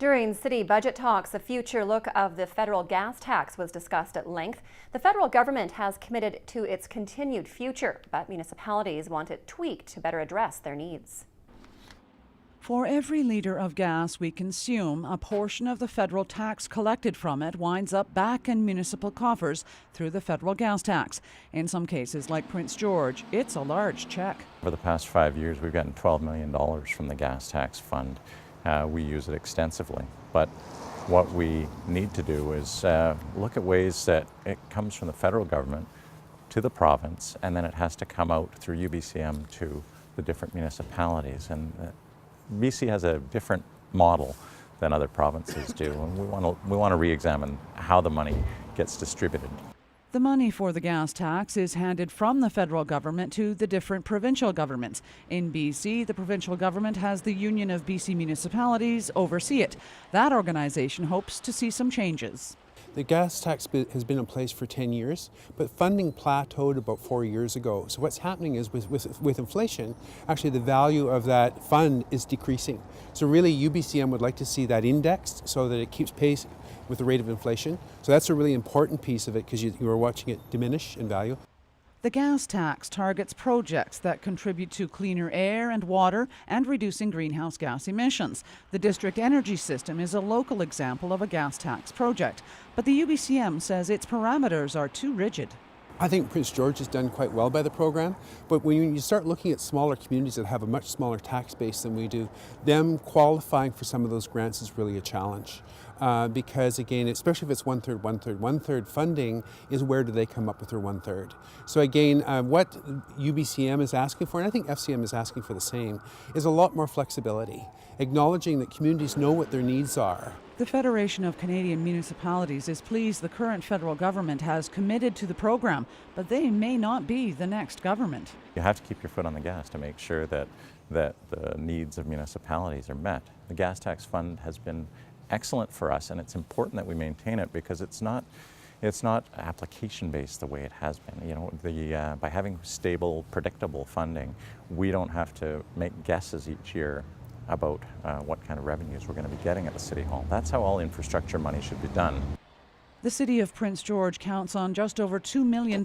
During city budget talks, a future look of the federal gas tax was discussed at length. The federal government has committed to its continued future, but municipalities want it tweaked to better address their needs. For every litre of gas we consume, a portion of the federal tax collected from it winds up back in municipal coffers through the federal gas tax. In some cases, like Prince George, it's a large check. Over the past 5 years, we've gotten $12 million from the gas tax fund. We use it extensively, but what we need to do is look at ways that it comes from the federal government to the province, and then it has to come out through UBCM to the different municipalities. And BC has a different model than other provinces do, and we want to re-examine how the money gets distributed. The money for the gas tax is handed from the federal government to the different provincial governments. In BC, the provincial government has the Union of BC Municipalities oversee it. That organization hopes to see some changes. The gas tax has been in place for 10 years, but funding plateaued about 4 years ago. So what's happening is with inflation, actually the value of that fund is decreasing. So really UBCM would like to see that indexed so that it keeps pace with the rate of inflation. So that's a really important piece of it because you are watching it diminish in value. The gas tax targets projects that contribute to cleaner air and water and reducing greenhouse gas emissions. The district energy system is a local example of a gas tax project, but the UBCM says its parameters are too rigid. I think Prince George has done quite well by the program, but when you start looking at smaller communities that have a much smaller tax base than we do, them qualifying for some of those grants is really a challenge. Because again, especially if it's one-third funding, is where do they come up with their one-third? So again, what UBCM is asking for, and I think FCM is asking for the same, is a lot more flexibility, acknowledging that communities know what their needs are. The Federation of Canadian Municipalities is pleased the current federal government has committed to the program, but they may not be the next government. You have to keep your foot on the gas to make sure that the needs of municipalities are met. The gas tax fund has been excellent for us, and it's important that we maintain it because it's not application-based the way it has been. You know, by having stable, predictable funding, we don't have to make guesses each year about what kind of revenues we're going to be getting at the City Hall. That's how all infrastructure money should be done. The City of Prince George counts on just over $2 million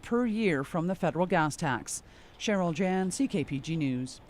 per year from the federal gas tax. Cheryl Jan, CKPG News.